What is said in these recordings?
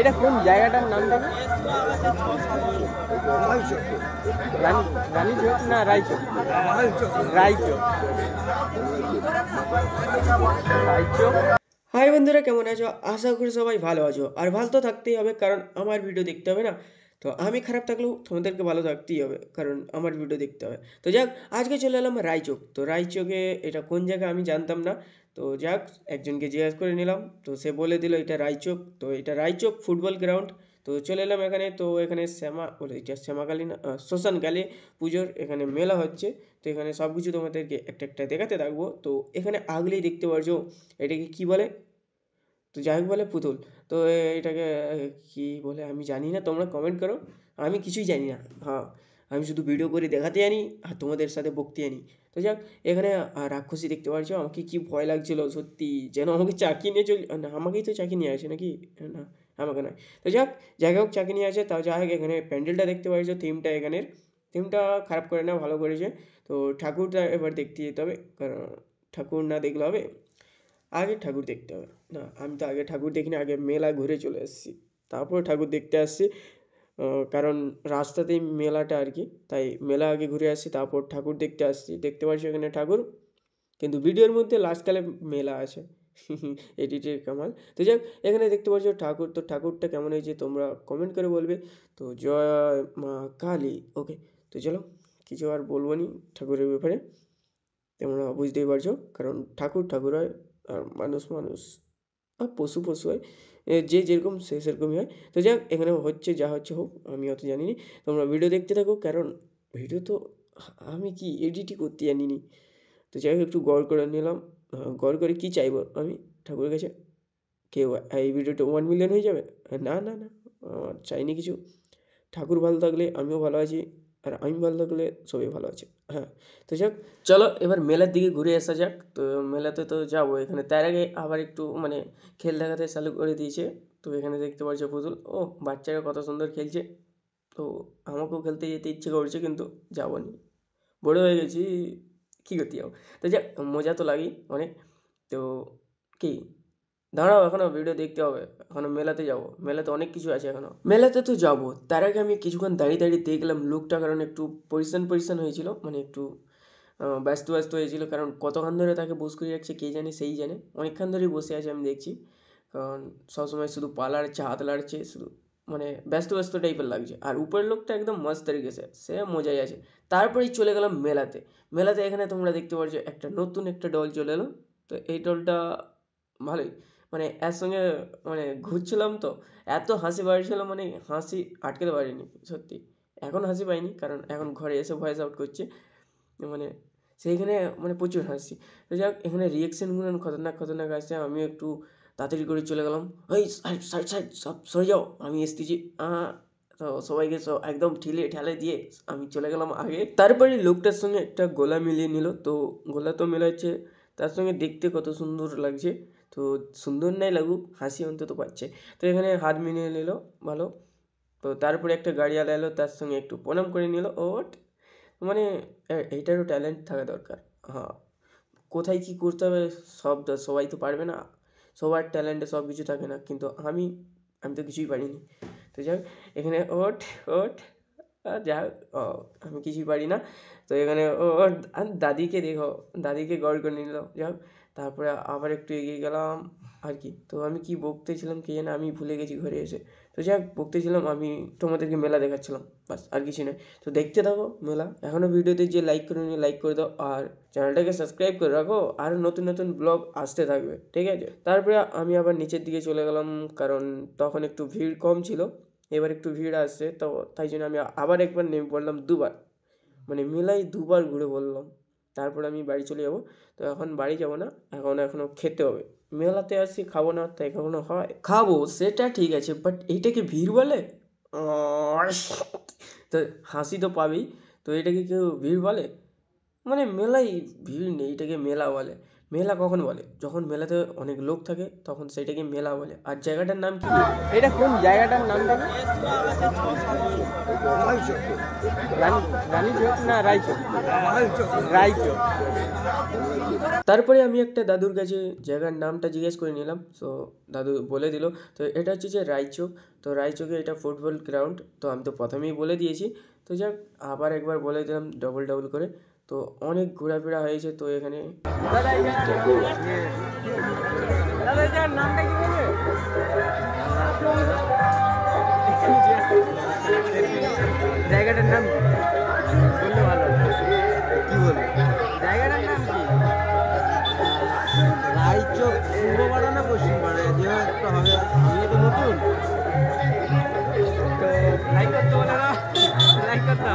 এটা কোন জায়গাটার নামটা কি? রানীচক না রায়চক? রায়চক। রায়চক। হাই বন্ধুরা, কেমন আছো? আশা করি সবাই ভালো আছো। আর ভালো তো থাকতেই হবে, কারণ আমার ভিডিও দেখতে হবে না। তো আমি খারাপ থাকলেও তোমাদেরকে ভালো থাকতেই হবে, কারণ আমার ভিডিও দেখতে হবে। তো যাক, আজকে চলে এলাম রায়চক। তো রায়চকে এটা কোন জায়গা আমি জানতাম না। তো যাক, একজনকে জিজ্ঞাসা করে নিলাম, তো সে বলে দিল এটা রায়চক। তো এটা রায়চক ফুটবল গ্রাউন্ড। তো চলে এলাম এখানে। তো এখানে এটা শ্যামাকালী না, শ্মশানকালী পুজোর এখানে মেলা হচ্ছে। তো এখানে সব কিছু তোমাদেরকে একটা একটা দেখাতে থাকবো। তো এখানে আগলেই দেখতে পারছো, এটাকে কি বলে? তো যাই হোক, বলে পুতুল। তো এটাকে কি বলে আমি জানি না, তোমরা কমেন্ট করো। আমি কিছুই জানি না। হ্যাঁ, আমি শুধু ভিডিও করে দেখাতে জানি আর তোমাদের সাথে বকতে জানি। তো যাক, এখানে রাক্ষসী দেখতে পাচ্ছ। আমাকে কি ভয় লাগছিল সত্যি, যেন আমাকে চাকি নিয়ে না, আমাকেই তো চাকি নিয়ে আসে নাকি? না, আমাকে নয়। তো যাক, যাই হোক, চাকি নিয়ে আসে। তাও যাই হোক, এখানে প্যান্ডেলটা দেখতে পাচ্ছ, থিমটা এখানের থিমটা খারাপ করে না, ভালো করেছে। তো ঠাকুরটা এবার দেখতে যেতে হবে, কারণ ঠাকুর না দেখলে হবে, আগে ঠাকুর দেখতে হবে। না, আমি তো আগে ঠাকুর দেখিনি, আগে মেলা ঘুরে চলে এসেছি, তারপর ঠাকুর দেখতে আসছি। কারণ রাস্তাতেই মেলাটা আর কি, তাই মেলা আগে ঘুরে আসছি, তারপর ঠাকুর দেখতে আসছি। দেখতে পাচ্ছি এখানে ঠাকুর, কিন্তু ভিডিওর মধ্যে লাস্টকালে মেলা আছে। এডিটের কামাল। তো যাক, এখানে দেখতে পাচ্ছ ঠাকুর। তো ঠাকুরটা কেমন হয়েছে তোমরা কমেন্ট করে বলবে। তো জয় মা কালী। ওকে, তো চলো, কিছু আর বলবো নি ঠাকুরের ব্যাপারে, তোমরা বুঝতেই পারছো। কারণ ঠাকুর ঠাকুর হয়, আর মানুষ মানুষ, আর পশু পশু হয়। যে যেরকম সে সেরকমই হয়। তো যাক, এখানে হচ্ছে, যা হচ্ছে হোক, আমি অত জানি নি। তোমরা ভিডিও দেখতে থাকো, কারণ ভিডিও তো আমি কি এডিটই করতে জানি নি। তো যাই হোক, একটু গড় করে নিলাম। গড় করে কী চাইবো আমি ঠাকুরের কাছে? কেউ এই ভিডিওটা 1 মিলিয়ন হয়ে যাবে? না না না, চাইনি কিছু। ঠাকুর ভালো থাকলে আমিও ভালো আছি, আর আমি ভালো থাকলে সবাই ভালো আছে। হ্যাঁ, তো যাক, চলো এবার মেলার দিকে ঘুরে আসা যাক। তো মেলাতে তো যাবো, এখানে তার আগে আবার একটু মানে খেল দেখাতে চালু করে দিয়েছে। তো এখানে দেখতে পাচ্ছ পুতুল। ও, বাচ্চারা কত সুন্দর খেলছে। তো আমাকেও খেলতে যেতে ইচ্ছে করছে, কিন্তু যাবো নি, বড় হয়ে গেছি, কী করতে যাবো? তো যাক, মজা তো লাগেই অনেক। তো কি, দাঁড়াও, এখনো ভিডিও দেখতে হবে, এখনো মেলাতে যাবো, মেলাতে অনেক কিছু আছে এখনো। মেলাতে তো যাবো, তার আগে আমি কিছুক্ষণ দাঁড়িয়ে দাঁড়িয়ে দেখলাম লোকটা, কারণ একটু পরিষ্রান পরিষ্রান হয়েছিল, মানে একটু ব্যস্ত ব্যস্ত হয়েছিল। কারণ কতক্ষণ ধরে তাকে বস করে রাখছে কে জানে, সেই জানে। অনেকক্ষণ ধরেই বসে আছে আমি দেখছি, কারণ সবসময় শুধু পা লাড়ছে, হাত লাড়ছে, শুধু মানে ব্যস্ত ব্যস্ত টাইপের লাগছে। আর উপরের লোকটা একদম মস্ত তরিকে সে মজাই আছে। তারপরেই চলে গেলাম মেলাতে। মেলাতে এখানে তোমরা দেখতে পাচ্ছ একটা নতুন একটা ডল চলে এলো। তো এই ডলটা ভালোই, মানে এর সঙ্গে মানে ঘুরছিলাম তো, এত হাসি পাচ্ছিল, মানে হাসি আটকাতে পারিনি সত্যি। এখন হাসি পাইনি, কারণ এখন ঘরে এসে ভয়েস আউট করছে, মানে সেইখানে মানে প্রচুর হাসি। তো যাক, এখানে রিয়েকশনগুলো খতরনাক খতরনাক আসছে। আমি একটু তাড়াতাড়ি করে চলে গেলাম, এই সাইড সাইড সাইড, সব সরে যাও, আমি এসতেছি। তো সবাইকে সব একদম ঠিলে ঠেলে দিয়ে আমি চলে গেলাম আগে। তারপরে লোকটার সঙ্গে একটা গলা মিলিয়ে নিল। তো গলা তো মেলাচ্ছে, তার সঙ্গে দেখতে কত সুন্দর লাগছে। তো সুন্দর নাই লাগুক, হাসি অন্তত পাচ্ছে। তো এখানে হাত মিলিয়ে নিল, ভালো। তো তারপরে একটা গাড়িওয়ালা এলো, তার সঙ্গে একটু প্রণাম করে নিল। মানে এইটারও ট্যালেন্ট থাকা দরকার। হ্যাঁ, কোথায় কী করতে হবে সবাই তো পারবে না, সবার ট্যালেন্টে সব কিছু থাকে না, কিন্তু আমি আমি তো কিছুই পারিনি। তো যাই হোক, এখানে ওঠ ওঠ, যা হোক, আমি কিছুই পারি না। তো এখানে আর দাদিকে দেখো, দাদিকে গড় করে নিল। যাই হোক, তারপরে আবার একটু এগিয়ে গেলাম আর কি। তো আমি কি বকতেছিলাম কে জানে, আমি ভুলে গেছি ঘরে এসে। তো যাই হোক, বকতেছিলাম আমি, তোমাদেরকে মেলা দেখাচ্ছিলাম, বাস, আর কিছু নয়। তো দেখতে থাকো মেলা। এখনও ভিডিওতে যে লাইক করে নি, লাইক করে দাও, আর চ্যানেলটাকে সাবস্ক্রাইব করে রাখো, আর নতুন নতুন ব্লগ আসতে থাকবে, ঠিক আছে? তারপরে আমি আবার নিচের দিকে চলে গেলাম, কারণ তখন একটু ভিড় কম ছিল, এবার একটু ভিড় আসছে। তো তাই জন্য আমি আবার একবার নেমে পড়লাম দুবার, মানে মেলায় দুবার ঘুরে বললাম। তারপর আমি বাড়ি চলে যাব। তো এখন বাড়ি যাব না, এখনও খেতে হবে। মেলাতে আসছি, খাবো না তাই কখনো হয়? খাবো, সেটা ঠিক আছে, বাট এইটাকে ভিড় বলে? তো হাসি তো পাবেই, তো এটাকে কেউ ভিড় বলে? মানে মেলায় ভিড় নেই, এটাকে মেলা বলে। মেলা কখন বলে? যখন মেলাতে অনেক লোক থাকে তখন সেটাকে মেলা বলে। আর জায়গাটার নাম কি? এটা কোন জায়গাটার নামটা কি? রানীচক না রায়চক? রায়চক। তারপরে আমি একটা দাদুর কাছে জায়গার নামটা জিজ্ঞেস করে নিলাম। সো দাদু বলে দিল। তো এটা হচ্ছে যে রায়চক। তো রায়চকে এটা ফুটবল গ্রাউন্ড। তো আমি তো প্রথমেই বলে দিয়েছি। তো যাক আবার একবার বলে দিলাম ডবল করে। তো অনেক ঘোরাফেরা হয়েছে তো এখানে। নামটা কি বলবে? জায়গাটার নাম কি বললে ভালো? কি বলবো? জায়গাটার নাম কি? রায়চক পূর্ব পাড়া না পশ্চিম পাড়া যে একটা হবে। আমি তো নতুন, তো লাইক করতে বলে না, লাইক করতে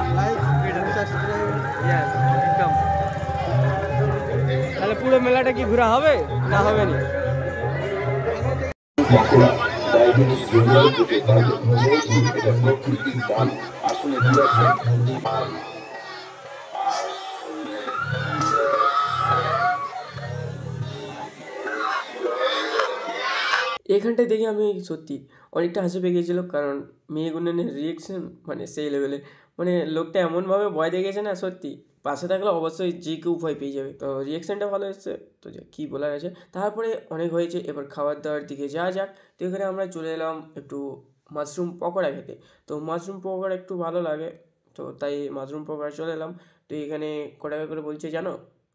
একদম। তাহলে পুরো মেলাটা কি ঘোরা হবে না হবে না? এখানটায় দেখে আমি সত্যি অনেকটা হাসি পেয়ে গিয়েছিলো, কারণ মেয়েগুনের রিয়েকশন মানে সেই লেভেলে, মানে লোকটা এমনভাবে ভয় দেখেছে না, সত্যি পাশে থাকলে অবশ্যই যে কেউ ভয় পেয়ে যাবে। তো রিয়েকশনটা ভালো এসছে, তো যা কী বলার আছে। তারপরে অনেক হয়েছে, এবার খাবার দাবার দিকে যাওয়া যাক। তো এখানে আমরা চলে এলাম একটু মাশরুম পকোড়া খেতে। তো মাশরুম পকোড়া একটু ভালো লাগে, তো তাই মাশরুম পকোড়া চলে এলাম। তো এখানে ক টাকা করে বলছে জানো?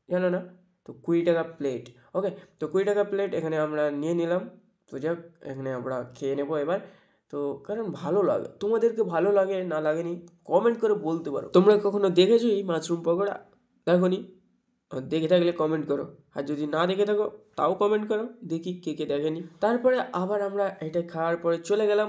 জানো না? তো 20 টাকা প্লেট। ওকে, তো 20 টাকা প্লেট এখানে আমরা নিয়ে নিলাম। তো যাক এখানে আমরা খেয়ে নেবো এবার। তো কারণ ভালো লাগে, তোমাদেরকে ভালো লাগে না লাগেনি কমেন্ট করে বলতে পারো। তোমরা কখনো দেখেছো এই মাশরুম পকোড়া? দেখোনি? দেখে থাকলে কমেন্ট করো, আর যদি না দেখে থাকো তাও কমেন্ট করো, দেখি কে কে দেখেনি। তারপরে আবার আমরা এটা খাওয়ার পরে চলে গেলাম।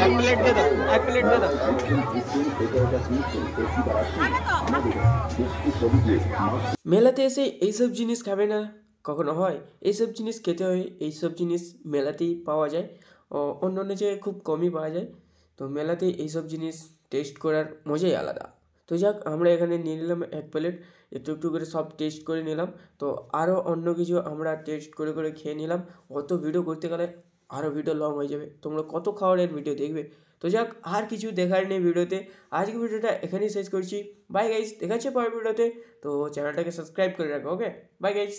এক প্লেট দে দাও, এক প্লেট দে দাও। মেলাতে এসে এইসব জিনিস খাবে না কখনো হয়? এইসব জিনিস খেতে হয়, এইসব জিনিস মেলাতেই পাওয়া যায়, অন্য অন্য জায়গায় খুব কমই পাওয়া যায়। তো মেলাতে এইসব জিনিস টেস্ট করার মজাই আলাদা। তো যাক আমরা এখানে নিয়ে নিলাম এক প্লেট, একটু একটু করে সব টেস্ট করে নিলাম। তো আরও অন্য কিছু আমরা টেস্ট করে করে খেয়ে নিলাম। অত ভিডিও করতে গেলে আরও ভিডিও লং হয়ে যাবে, তোমরা কত খাওয়ারের ভিডিও দেখবে। তো যাক আর কিছু দেখার নেই ভিডিওতে, আজকে ভিডিওটা এখানেই শেষ করছি। বাই গাইস, দেখা হচ্ছে পরের ভিডিওতে। তো চ্যানেলটাকে সাবস্ক্রাইব করে রাখো। ওকে, বাই গাইস।